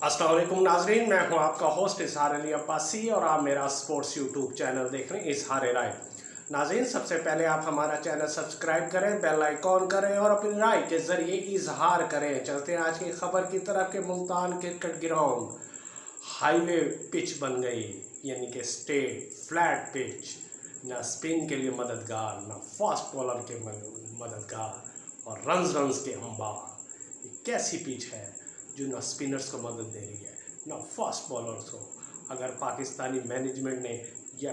अस्सलाम वालेकुम नाजरीन, मैं हूं आपका होस्ट इजहार अली अब्बासी और आप मेरा स्पोर्ट्स यूट्यूब चैनल देख रहे हैं इजहार राय। नाजरीन, सबसे पहले आप हमारा चैनल सब्सक्राइब करें, बेल आइकॉन करें और अपनी राय के ज़रिए इजहार करें। चलते हैं आज की खबर की तरफ के Multan cricket ground highway pitch बन गई, यानी कि स्टेट फ्लैट पिच, ना स्पिन के लिए मददगार, ना फास्ट बॉलर के मददगार और रन्स के अंबार। कैसी पिच है जो ना स्पिनर्स को मदद दे रही है ना फास्ट बॉलर्स को। अगर पाकिस्तानी मैनेजमेंट ने या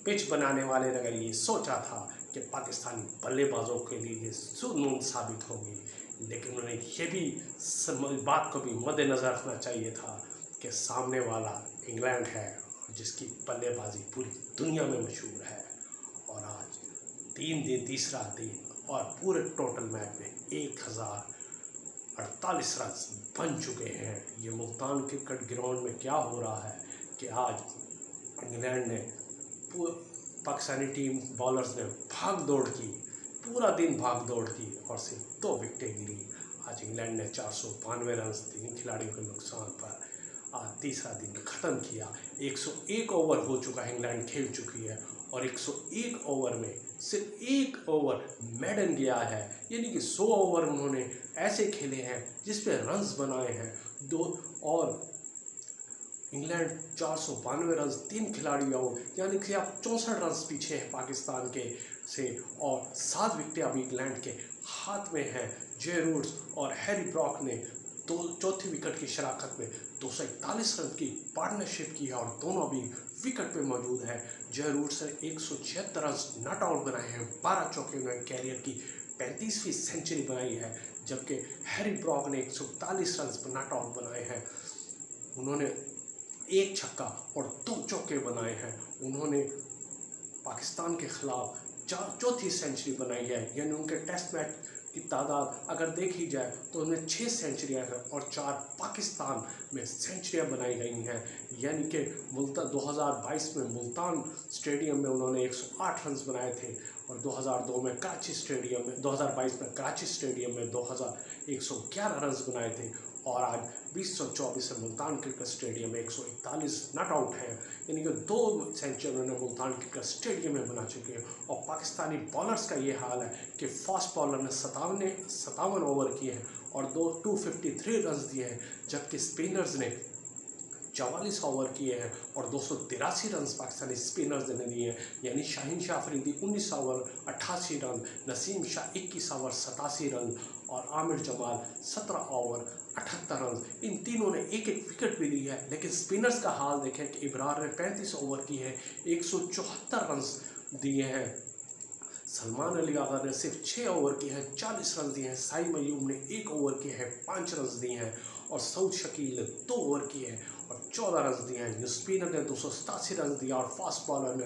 पिच बनाने वाले ने अगर ये सोचा था कि पाकिस्तानी बल्लेबाजों के लिए ये सुनून साबित होगी, लेकिन उन्हें ये भी बात को भी मद्देनज़र रखना चाहिए था कि सामने वाला इंग्लैंड है जिसकी बल्लेबाजी पूरी दुनिया में मशहूर है। और आज तीसरा दिन और पूरे टोटल मैच में 1048 रन बन चुके हैं। ये मुल्तान क्रिकेट ग्राउंड में क्या हो रहा है कि आज इंग्लैंड ने पाकिस्तानी टीम बॉलर्स ने भाग दौड़ की, पूरा दिन भाग दौड़ की और सिर्फ 2 विकेटें गिरी। आज इंग्लैंड ने 492 रन 3 खिलाड़ियों के नुकसान पर आज तीसरा दिन ख़त्म किया। 101 ओवर हो चुका है, इंग्लैंड खेल चुकी है और 101 ओवर में सिर्फ 1 ओवर मेडन गया है, यानी कि 100 ओवर उन्होंने ऐसे खेले हैं जिस पे रन्स बनाए हैं 2 और इंग्लैंड 492 रन 3 खिलाड़ी आउट, यानी कि आप 64 रन पीछे हैं पाकिस्तान के से और 7 विकेटें अभी इंग्लैंड के हाथ में हैं। जे रूट्स और हैरी ब्रॉक ने चौथी विकेट की शराकत में 241 रन की पार्टनरशिप की है और दोनों भी विकेट पे मौजूद है। जे रूट्स ने 176 रन नॉट आउट बनाए हैं, 12 चौके में कैरियर की 35वीं सेंचुरी बनाई है, जबकि हैरी ब्रॉक ने 141 रन पर नॉट आउट बनाए हैं। उन्होंने 1 छक्का और 2 चौके बनाए हैं। उन्होंने पाकिस्तान के खिलाफ चौथी सेंचुरी बनाई है, यानी उनके टेस्ट मैच की तादाद अगर देखी जाए तो उनमें 6 सेंचुरियाँ हैं और 4 पाकिस्तान में सेंचुरियाँ बनाई गई हैं। यानी कि 2022 में मुल्तान स्टेडियम में उन्होंने 108 रन बनाए थे और 2022 में कराची स्टेडियम में 111 रन बनाए थे और आज 2024 से मुल्तान क्रिकेट स्टेडियम में 141 नॉट आउट हैं, यानी कि 2 सेंचुरी उन्होंने मुल्तान क्रिकेट स्टेडियम में बना चुके हैं। और पाकिस्तानी बॉलर्स का ये हाल है कि फास्ट बॉलर ने 57 ओवर किए हैं और 253 रन दिए हैं, जबकि स्पिनर्स ने 44 ओवर किए हैं और 283 रन पाकिस्तानी स्पिनर्स ने दिए हैं। यानी Shaheen Shah Afridi 19 over 88 run, Naseem Shah 21 over 87 run और आमिर जमाल 17 ओवर 78 रन। इन तीनों ने 1-1 विकेट भी ली है, लेकिन स्पिनर्स का हाल देखें कि इब्रार ने 35 ओवर किए हैं, 174 रन दिए हैं। सलमान अली आगा ने सिर्फ 6 ओवर किए हैं, 40 रन दिए हैं। साइम अयूब ने 1 ओवर किए हैं, 5 रन दिए हैं और सऊद शकील ने 2 ओवर किए हैं और 14 रन दिए हैं। स्पिनर ने 287 रन दिया और फास्ट बॉलर ने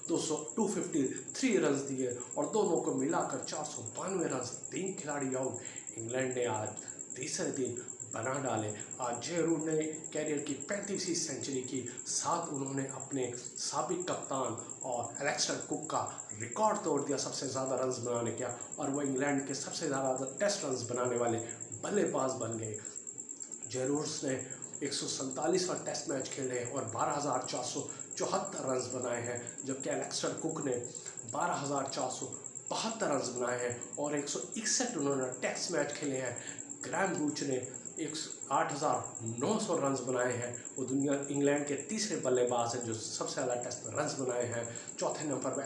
253 रन दिए और दोनों को मिलाकर 492 रन, 3 खिलाड़ी आउट। इंग्लैंड ने आज तीसरे दिन बना डाले। आज जे रूट ने कैरियर की 35वीं सेंचुरी की, साथ उन्होंने अपने साबिक कप्तान और एलेक्सटर कुक का रिकॉर्ड तोड़ दिया सबसे ज़्यादा रन बनाने का, और वो इंग्लैंड के सबसे ज़्यादा टेस्ट रन बनाने वाले बल्लेबाज बन गए। जे रूट्स ने 147वां टेस्ट मैच खेले और 12,474 रन बनाए हैं, जबकि एलेक्सटर कुक ने 12,472 रन बनाए हैं और 161 उन्होंने टेस्ट मैच खेले हैं। ग्रैम बूच ने 8,900 रन बनाए हैं। वो इंग्लैंड के तीसरे बल्लेबाज हैं जो सबसे ज़्यादा टेस्ट में रन बनाए हैं। चौथे नंबर पर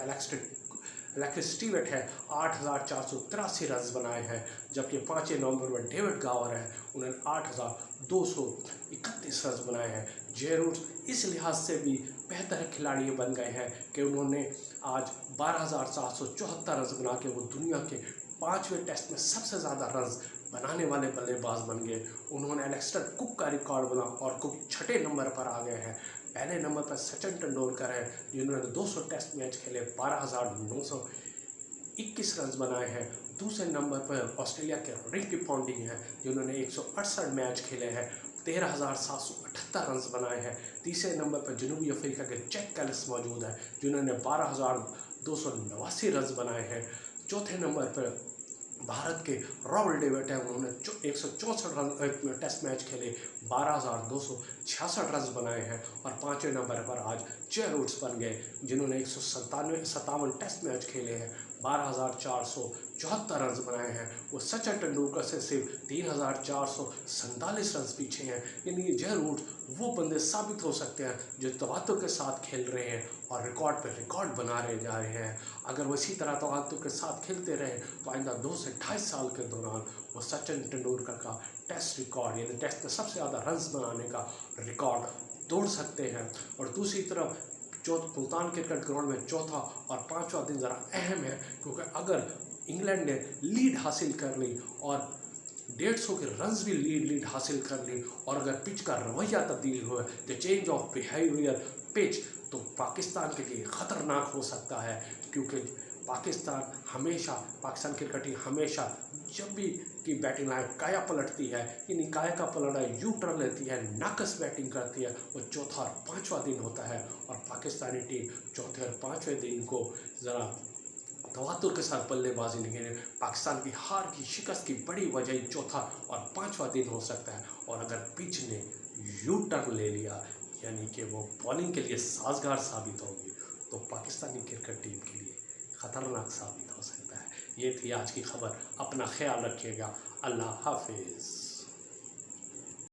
एलेक्स स्टीवेट है, 8,483 रन बनाए हैं, जबकि 5वें नंबर पर डेविड गावर है, उन्होंने 8,231 रन बनाए हैं। जे रूट्स इस लिहाज से भी बेहतर खिलाड़ी बन गए हैं कि उन्होंने आज 12,774 रन बना के वो दुनिया के 5वें टेस्ट में सबसे ज़्यादा रन बनाने वाले बल्लेबाज बन गए। उन्होंने एलेक्सटर कुक का रिकॉर्ड बना और कुक 6ठे नंबर पर आ गए हैं। पहले नंबर पर सचिन तेंदुलकर है जिन्होंने 200 टेस्ट मैच खेले, 12,921 रन बनाए हैं। दूसरे नंबर पर ऑस्ट्रेलिया के रिकी पॉन्टिंग हैं जिन्होंने 168 मैच खेले हैं, 13,778 रन बनाए हैं। तीसरे नंबर पर जनूबी अफ्रीका के जैक कैलिस मौजूद है जिन्होंने 12,289 रन बनाए हैं। चौथे नंबर पर भारत के राहुल डेविड है, उन्होंने 164 रन टेस्ट मैच खेले, 12,266 रन बनाए हैं और 5वें नंबर पर आज जे रूट्स बन गए, जिन्होंने 157 टेस्ट मैच खेले हैं, 12,474 रन बनाए हैं। वो सचिन तेंदुलकर से सिर्फ 3,447 रन पीछे हैं। यानी जे रूट्स वो बंदे साबित हो सकते हैं जो तवातुर के साथ खेल रहे हैं और रिकॉर्ड पर रिकॉर्ड बना रहे जा रहे हैं। अगर वो इसी तरह तवातुर के साथ खेलते रहे तो आइंदा 2 से 2.5 साल के दौरान वो सचिन तेंदुलकर का टेस्ट रिकॉर्ड, यानी टेस्ट में सबसे ज़्यादा रन्स बनाने का रिकॉर्ड तोड़ सकते हैं। और दूसरी तरफ मुल्तान क्रिकेट ग्राउंड में चौथा और 5वां दिन ज़रा अहम है, क्योंकि अगर इंग्लैंड ने लीड हासिल कर ली और 150 के रन्स भी लीड हासिल कर ली और अगर पिच का रवैया तब्दील हुआ, the change of behaviour pitch, तो पाकिस्तान के लिए ख़तरनाक हो सकता है। क्योंकि पाकिस्तान क्रिकेट टीम हमेशा जब भी की बैटिंग लाइन काया पलटती है, यानी काया का पलटा यू टर्न लेती है, नाकस बैटिंग करती है, वो चौथा और 5वां दिन होता है और पाकिस्तानी टीम चौथे और 5वें दिन को ज़रा तवातुर के साथ बल्लेबाजी नहीं है। पाकिस्तान की हार की शिकस्त की बड़ी वजह चौथा और 5वां दिन हो सकता है। और अगर पिच ने यू टर्न ले लिया, यानी कि वो बॉलिंग के लिए साजगार साबित होगी, तो पाकिस्तानी क्रिकेट टीम के लिए ख़तरनाक साबित हो सकता है। ये थी आज की खबर। अपना ख्याल रखिएगा। अल्लाह हाफिज़।